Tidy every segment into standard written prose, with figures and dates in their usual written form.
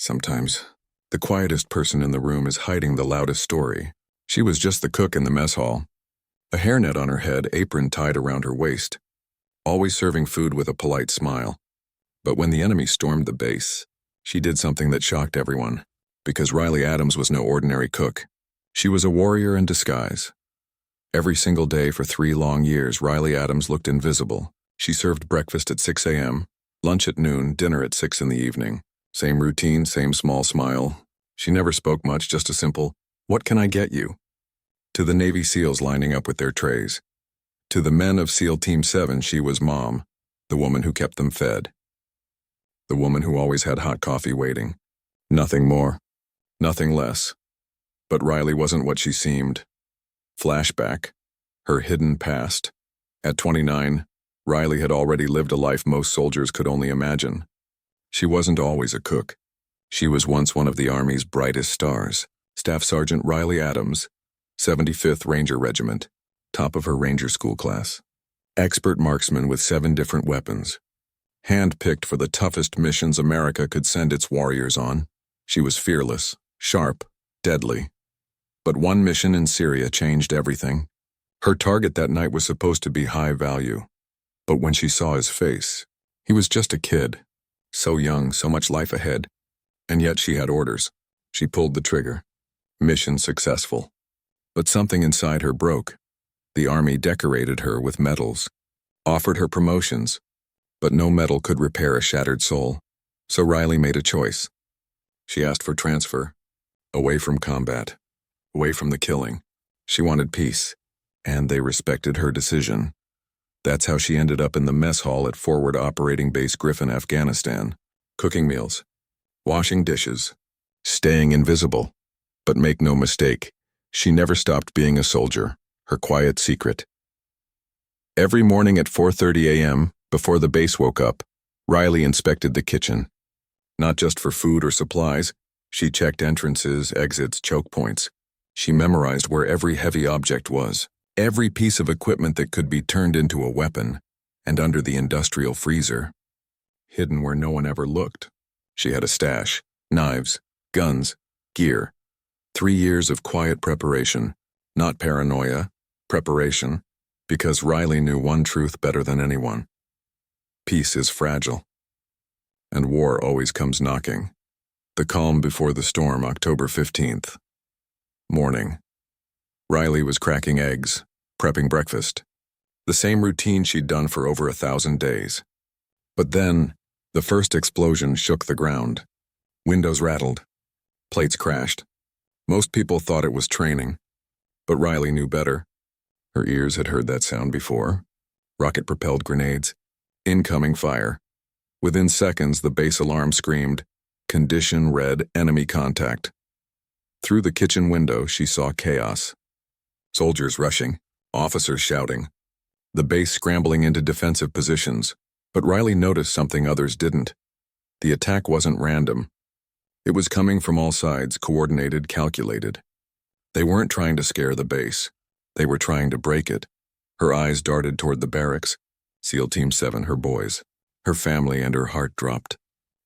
Sometimes, the quietest person in the room is hiding the loudest story. She was just the cook in the mess hall. A hairnet on her head, apron tied around her waist, always serving food with a polite smile. But when the enemy stormed the base, she did something that shocked everyone, because Riley Adams was no ordinary cook. She was a warrior in disguise. Every single day for 3 long years, Riley Adams looked invisible. She served breakfast at 6 a.m., lunch at noon, dinner at 6 in the evening. Same routine, same small smile. She never spoke much, just a simple, "What can I get you?" To the Navy SEALs lining up with their trays. To the men of SEAL Team 7, she was Mom, the woman who kept them fed. The woman who always had hot coffee waiting. Nothing more, nothing less. But Riley wasn't what she seemed. Flashback, her hidden past. At 29, Riley had already lived a life most soldiers could only imagine. She wasn't always a cook. She was once one of the Army's brightest stars. Staff Sergeant Riley Adams, 75th Ranger Regiment, top of her Ranger School class. Expert marksman with 7 different weapons. Hand-picked for the toughest missions America could send its warriors on. She was fearless, sharp, deadly. But one mission in Syria changed everything. Her target that night was supposed to be high value. But when she saw his face, he was just a kid. So young, so much life ahead. And yet she had orders. She pulled the trigger. Mission successful. But something inside her broke. The Army decorated her with medals, offered her promotions, but no medal could repair a shattered soul. So Riley made a choice. She asked for transfer, away from combat, away from the killing. She wanted peace, and they respected her decision. That's how she ended up in the mess hall at Forward Operating Base Griffin, Afghanistan, cooking meals, washing dishes, staying invisible. But make no mistake, she never stopped being a soldier, her quiet secret. Every morning at 4:30 a.m., before the base woke up, Riley inspected the kitchen. Not just for food or supplies, she checked entrances, exits, choke points. She memorized where every heavy object was, every piece of equipment that could be turned into a weapon, and under the industrial freezer, hidden where no one ever looked. She had a stash, knives, guns, gear. 3 years of quiet preparation, not paranoia, preparation, because Riley knew one truth better than anyone. Peace is fragile, and war always comes knocking. The calm before the storm, October 15th. Morning. Riley was cracking eggs, prepping breakfast. The same routine she'd done for over 1,000 days. But then, the first explosion shook the ground. Windows rattled. Plates crashed. Most people thought it was training, but Riley knew better. Her ears had heard that sound before. Rocket-propelled grenades. Incoming fire. Within seconds, the base alarm screamed, "Condition red, enemy contact." Through the kitchen window, she saw chaos. Soldiers rushing, officers shouting, the base scrambling into defensive positions. But Riley noticed something others didn't. The attack wasn't random. It was coming from all sides, coordinated, calculated. They weren't trying to scare the base. They were trying to break it. Her eyes darted toward the barracks. SEAL Team 7, her boys, her family, and her heart dropped.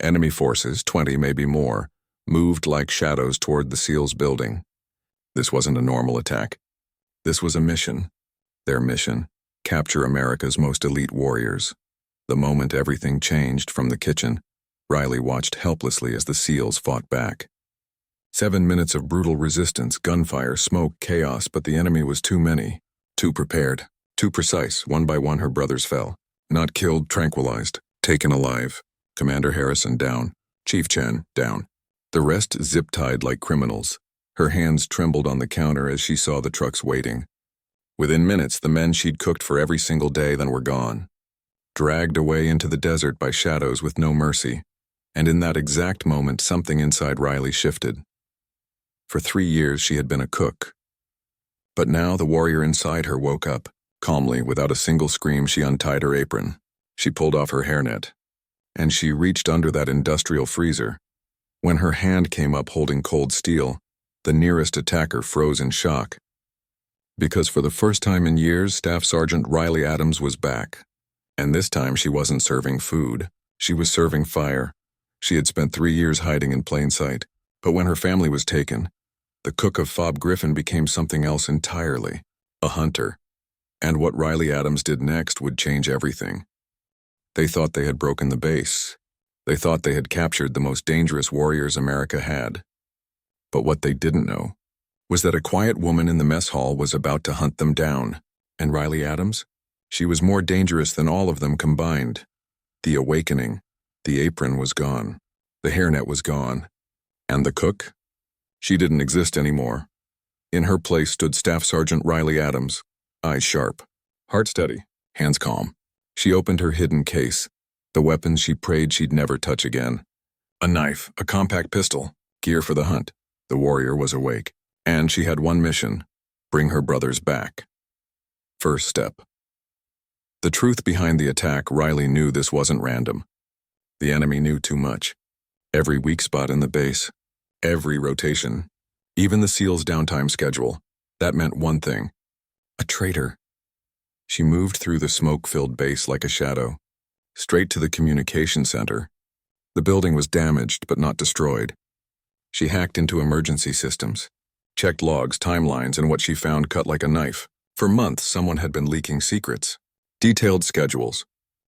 Enemy forces, 20, maybe more, moved like shadows toward the SEALs building. This wasn't a normal attack. This was a mission. Their mission, capture America's most elite warriors. The moment everything changed from the kitchen, Riley watched helplessly as the SEALs fought back. 7 minutes of brutal resistance, gunfire, smoke, chaos, but the enemy was too many, too prepared, too precise. One by one her brothers fell. Not killed, tranquilized, taken alive. Commander Harrison down. Chief Chen down. The rest zip-tied like criminals. Her hands trembled on the counter as she saw the trucks waiting. Within minutes, the men she'd cooked for every single day then were gone. Dragged away into the desert by shadows with no mercy. And in that exact moment, something inside Riley shifted. For 3 years, she had been a cook. But now the warrior inside her woke up. Calmly, without a single scream, she untied her apron. She pulled off her hairnet. And she reached under that industrial freezer. When her hand came up holding cold steel, the nearest attacker froze in shock. Because for the first time in years, Staff Sergeant Riley Adams was back. And this time she wasn't serving food. She was serving fire. She had spent 3 years hiding in plain sight, but when her family was taken, the cook of Forward Griffin became something else entirely, a hunter. And what Riley Adams did next would change everything. They thought they had broken the base. They thought they had captured the most dangerous warriors America had. But what they didn't know was that a quiet woman in the mess hall was about to hunt them down. And Riley Adams? She was more dangerous than all of them combined. The awakening. The apron was gone. The hairnet was gone. And the cook? She didn't exist anymore. In her place stood Staff Sergeant Riley Adams, eyes sharp, heart steady, hands calm. She opened her hidden case, the weapons she prayed she'd never touch again. A knife, a compact pistol, gear for the hunt. The warrior was awake, and she had one mission: bring her brothers back. First step. The truth behind the attack, Riley knew this wasn't random. The enemy knew too much. Every weak spot in the base, every rotation, even the SEAL's downtime schedule, that meant one thing: a traitor. She moved through the smoke-filled base like a shadow, straight to the communication center. The building was damaged but not destroyed. She hacked into emergency systems, checked logs, timelines, and what she found cut like a knife. For months, someone had been leaking secrets, detailed schedules,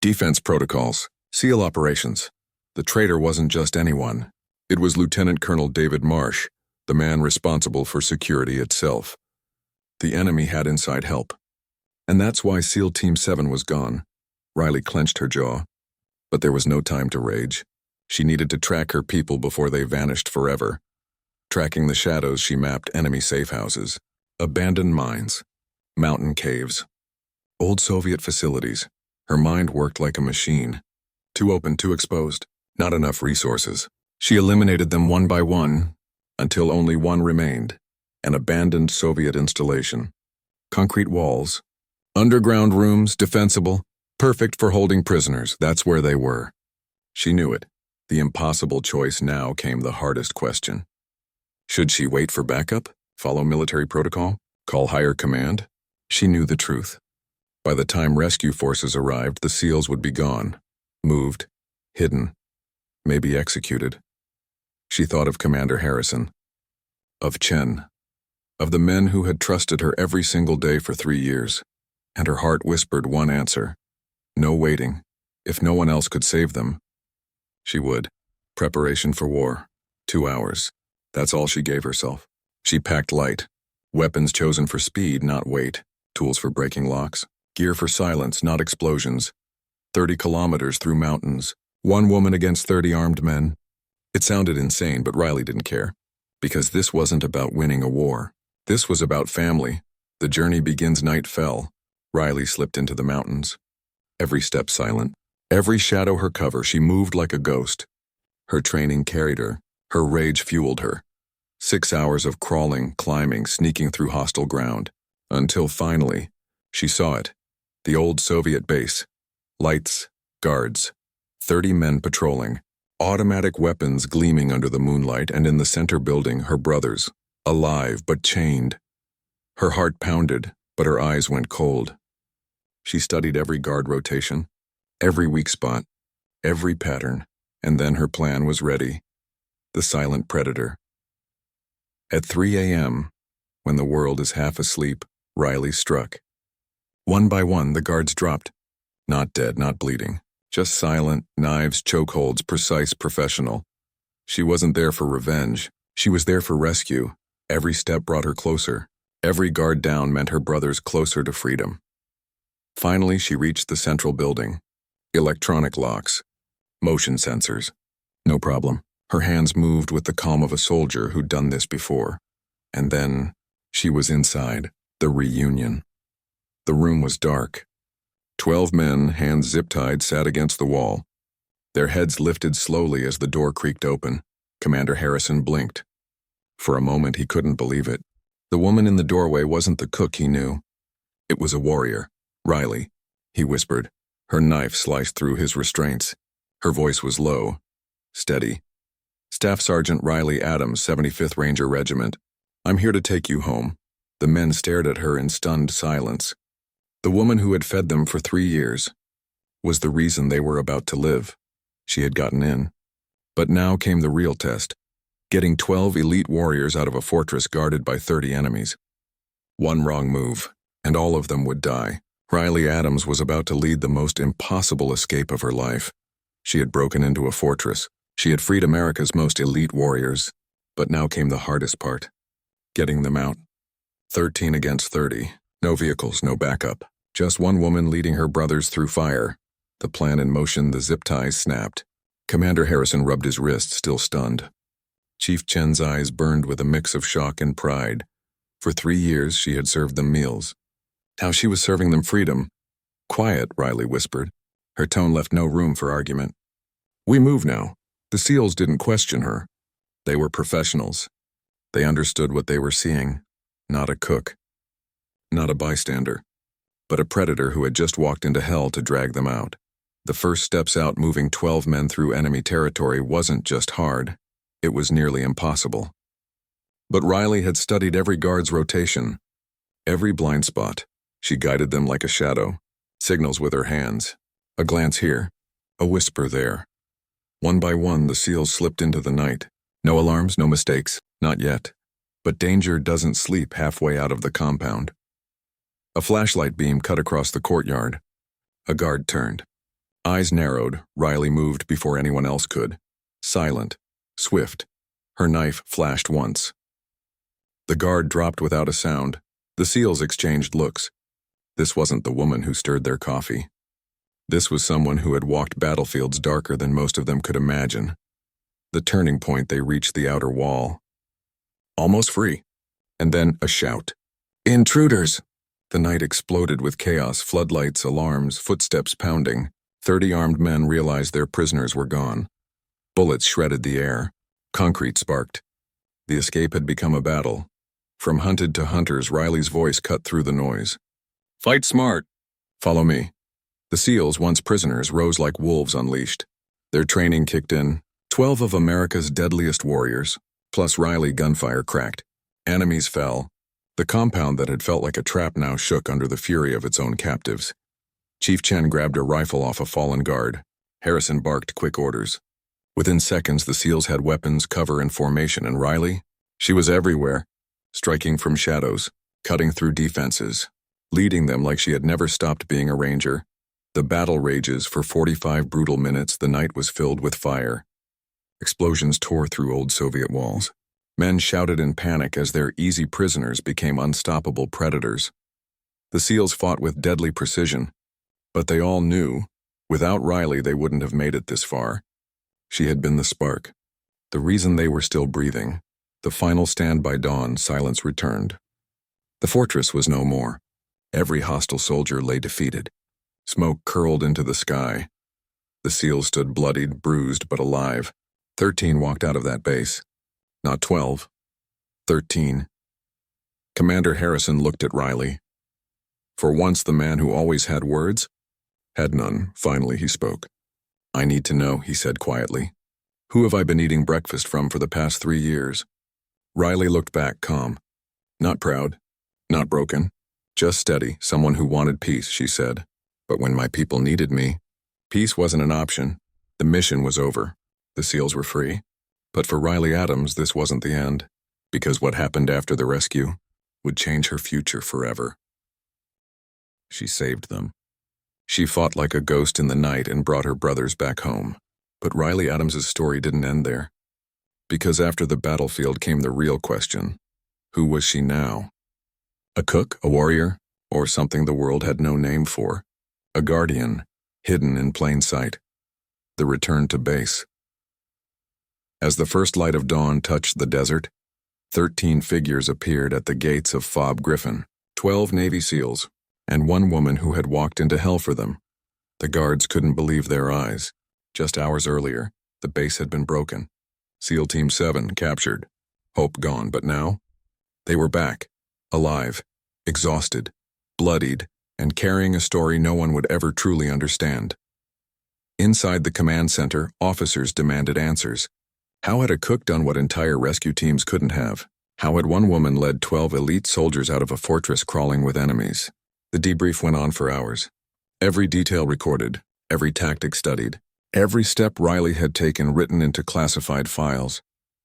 defense protocols, SEAL operations. The traitor wasn't just anyone. It was Lieutenant Colonel David Marsh, the man responsible for security itself. The enemy had inside help. And that's why SEAL Team 7 was gone. Riley clenched her jaw. But there was no time to rage. She needed to track her people before they vanished forever. Tracking the shadows, she mapped enemy safe houses, abandoned mines, mountain caves, old Soviet facilities. Her mind worked like a machine. Too open, too exposed, not enough resources. She eliminated them one by one, until only one remained: an abandoned Soviet installation. Concrete walls, underground rooms, defensible, perfect for holding prisoners. That's where they were. She knew it. The impossible choice now came the hardest question. Should she wait for backup, follow military protocol, call higher command? She knew the truth. By the time rescue forces arrived, the SEALs would be gone, moved, hidden, maybe executed. She thought of Commander Harrison, of Chen, of the men who had trusted her every single day for 3 years, and her heart whispered one answer: no waiting. If no one else could save them, she would. Preparation for war. 2 hours. That's all she gave herself. She packed light. Weapons chosen for speed, not weight. Tools for breaking locks. Gear for silence, not explosions. 30 kilometers through mountains. One woman against 30 armed men. It sounded insane, but Riley didn't care. Because this wasn't about winning a war. This was about family. The journey begins. Night fell. Riley slipped into the mountains. Every step silent. Every shadow her cover. She moved like a ghost. Her training carried her. Her rage fueled her. 6 hours of crawling, climbing, sneaking through hostile ground. Until finally, she saw it. The old Soviet base. Lights, guards, 30 men patrolling. Automatic weapons gleaming under the moonlight, and in the center building, her brothers, alive but chained. Her heart pounded, but her eyes went cold. She studied every guard rotation, every weak spot, every pattern, and then her plan was ready. The silent predator. At 3 a.m., when the world is half asleep, Riley struck. One by one, the guards dropped. Not dead, not bleeding. Just silent, knives, chokeholds, precise, professional. She wasn't there for revenge. She was there for rescue. Every step brought her closer. Every guard down meant her brothers closer to freedom. Finally, she reached the central building. Electronic locks. Motion sensors. No problem. Her hands moved with the calm of a soldier who'd done this before. And then, she was inside, the reunion. The room was dark. 12 men, hands zip-tied, sat against the wall. Their heads lifted slowly as the door creaked open. Commander Harrison blinked. For a moment, he couldn't believe it. The woman in the doorway wasn't the cook he knew. It was a warrior. Riley, he whispered. Her knife sliced through his restraints. Her voice was low, steady. Staff Sergeant Riley Adams, 75th Ranger Regiment. I'm here to take you home. The men stared at her in stunned silence. The woman who had fed them for 3 years was the reason they were about to live. She had gotten in. But now came the real test, getting 12 elite warriors out of a fortress guarded by 30 enemies. One wrong move, and all of them would die. Riley Adams was about to lead the most impossible escape of her life. She had broken into a fortress. She had freed America's most elite warriors. But now came the hardest part, getting them out. 13 against 30. No vehicles, no backup. Just one woman leading her brothers through fire. The plan in motion, the zip ties snapped. Commander Harrison rubbed his wrist, still stunned. Chief Chen's eyes burned with a mix of shock and pride. For 3 years, she had served them meals. Now she was serving them freedom. Quiet, Riley whispered. Her tone left no room for argument. We move now. The SEALs didn't question her. They were professionals. They understood what they were seeing. Not a cook. Not a bystander. But a predator who had just walked into hell to drag them out. The first steps out, moving 12 men through enemy territory, wasn't just hard. It was nearly impossible. But Riley had studied every guard's rotation. Every blind spot. She guided them like a shadow. Signals with her hands. A glance here. A whisper there. One by one, the SEALs slipped into the night. No alarms, no mistakes. Not yet. But danger doesn't sleep halfway out of the compound. A flashlight beam cut across the courtyard. A guard turned. Eyes narrowed, Riley moved before anyone else could. Silent. Swift. Her knife flashed once. The guard dropped without a sound. The SEALs exchanged looks. This wasn't the woman who stirred their coffee. This was someone who had walked battlefields darker than most of them could imagine. The turning point, they reached the outer wall. Almost free. And then a shout. Intruders! The night exploded with chaos, floodlights, alarms, footsteps pounding. 30 armed men realized their prisoners were gone. Bullets shredded the air. Concrete sparked. The escape had become a battle. From hunted to hunters, Riley's voice cut through the noise. Fight smart. Follow me. The SEALs, once prisoners, rose like wolves unleashed. Their training kicked in. 12 of America's deadliest warriors, plus Riley, gunfire cracked. Enemies fell. The compound that had felt like a trap now shook under the fury of its own captives. Chief Chen grabbed a rifle off a fallen guard. Harrison barked quick orders. Within seconds, the SEALs had weapons, cover, and formation, and Riley? She was everywhere, striking from shadows, cutting through defenses, leading them like she had never stopped being a ranger. The battle rages for 45 brutal minutes. The night was filled with fire. Explosions tore through old Soviet walls. Men shouted in panic as their easy prisoners became unstoppable predators. The SEALs fought with deadly precision, but they all knew, without Riley they wouldn't have made it this far. She had been the spark, the reason they were still breathing. The final stand by dawn, silence returned. The fortress was no more. Every hostile soldier lay defeated. Smoke curled into the sky. The SEALs stood bloodied, bruised, but alive. 13 walked out of that base. Not 12. 13. Commander Harrison looked at Riley. For once, the man who always had words had none. Finally, he spoke. I need to know, he said quietly. Who have I been eating breakfast from for the past 3 years? Riley looked back, calm. Not proud. Not broken. Just steady, someone who wanted peace, she said. But when my people needed me, peace wasn't an option. The mission was over. The SEALs were free. But for Riley Adams, this wasn't the end, because what happened after the rescue would change her future forever. She saved them. She fought like a ghost in the night and brought her brothers back home. But Riley Adams's story didn't end there. Because after the battlefield came the real question. Who was she now? A cook, a warrior, or something the world had no name for? A guardian, hidden in plain sight. The return to base. As the first light of dawn touched the desert, 13 figures appeared at the gates of Forward Griffin, 12 Navy SEALs, and one woman who had walked into hell for them. The guards couldn't believe their eyes. Just hours earlier, the base had been broken. SEAL Team 7 captured. Hope gone, but now? They were back, alive, exhausted, bloodied, and carrying a story no one would ever truly understand. Inside the command center, officers demanded answers. How had a cook done what entire rescue teams couldn't have? How had one woman led 12 elite soldiers out of a fortress crawling with enemies? The debrief went on for hours. Every detail recorded, every tactic studied. Every step Riley had taken written into classified files.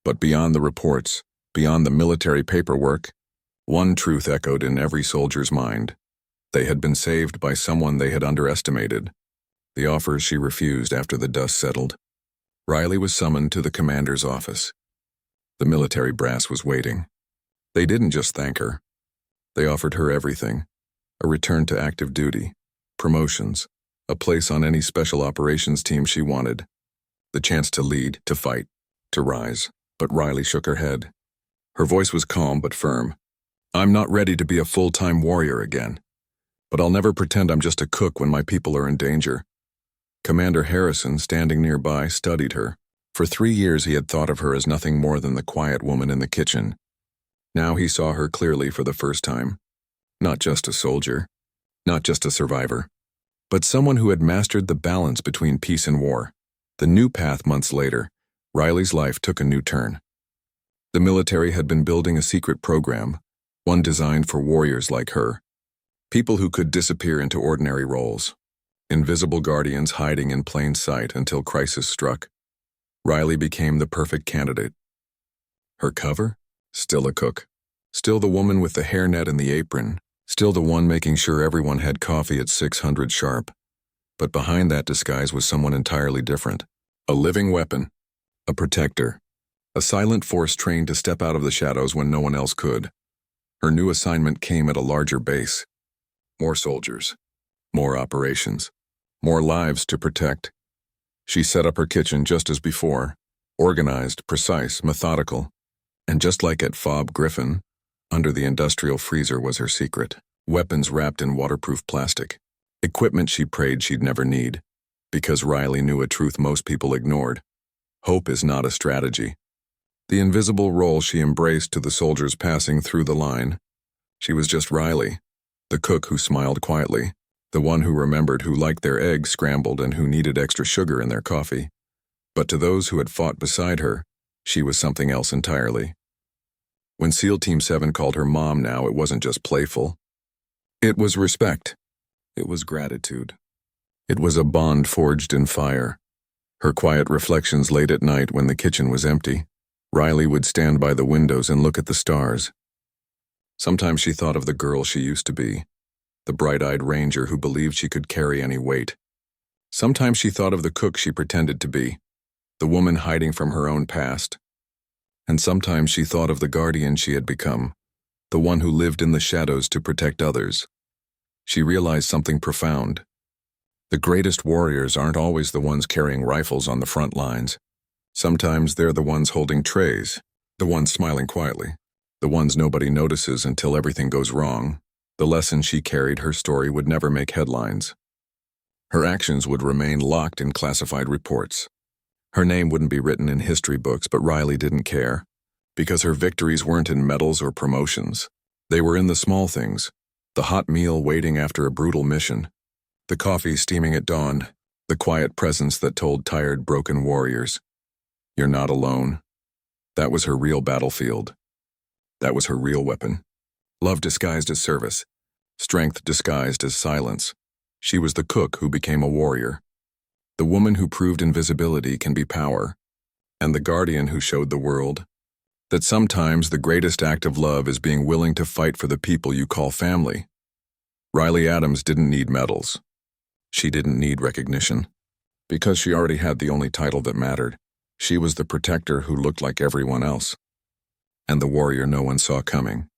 But beyond the reports, beyond the military paperwork, one truth echoed in every soldier's mind. They had been saved by someone they had underestimated. The offers she refused after the dust settled. Riley was summoned to the commander's office. The military brass was waiting. They didn't just thank her. They offered her everything: a return to active duty, promotions, a place on any special operations team she wanted, the chance to lead, to fight, to rise. But Riley shook her head. Her voice was calm but firm. "I'm not ready to be a full-time warrior again. But I'll never pretend I'm just a cook when my people are in danger." Commander Harrison, standing nearby, studied her. For 3 years he had thought of her as nothing more than the quiet woman in the kitchen. Now he saw her clearly for the first time. Not just a soldier, not just a survivor, but someone who had mastered the balance between peace and war. The new path months later, Riley's life took a new turn. The military had been building a secret program, one designed for warriors like her. People who could disappear into ordinary roles. Invisible guardians hiding in plain sight until crisis struck. Riley became the perfect candidate. Her cover? Still a cook. Still the woman with the hairnet and the apron. Still the one making sure everyone had coffee at 600 sharp. But behind that disguise was someone entirely different. A living weapon. A protector. A silent force trained to step out of the shadows when no one else could. Her new assignment came at a larger base. More soldiers. More operations. More lives to protect. She set up her kitchen just as before. Organized, precise, methodical. And just like at Forward Griffin, under the industrial freezer was her secret. Weapons wrapped in waterproof plastic. Equipment she prayed she'd never need. Because Riley knew a truth most people ignored. Hope is not a strategy. The invisible role she embraced to the soldiers passing through the line. She was just Riley, the cook who smiled quietly, the one who remembered who liked their eggs scrambled and who needed extra sugar in their coffee. But to those who had fought beside her, she was something else entirely. When SEAL Team 7 called her mom now, it wasn't just playful. It was respect. It was gratitude. It was a bond forged in fire. Her quiet reflections late at night when the kitchen was empty. Riley would stand by the windows and look at the stars. Sometimes she thought of the girl she used to be, the bright-eyed ranger who believed she could carry any weight. Sometimes she thought of the cook she pretended to be, the woman hiding from her own past. And sometimes she thought of the guardian she had become, the one who lived in the shadows to protect others. She realized something profound. The greatest warriors aren't always the ones carrying rifles on the front lines. Sometimes they're the ones holding trays, the ones smiling quietly, the ones nobody notices until everything goes wrong. The lesson she carried, her story would never make headlines. Her actions would remain locked in classified reports. Her name wouldn't be written in history books, but Riley didn't care. Because her victories weren't in medals or promotions. They were in the small things. The hot meal waiting after a brutal mission. The coffee steaming at dawn. The quiet presence that told tired, broken warriors, "You're not alone." That was her real battlefield. That was her real weapon. Love disguised as service. Strength disguised as silence. She was the cook who became a warrior. The woman who proved invisibility can be power. And the guardian who showed the world that sometimes the greatest act of love is being willing to fight for the people you call family. Riley Adams didn't need medals. She didn't need recognition. Because she already had the only title that mattered. She was the protector who looked like everyone else. And the warrior no one saw coming.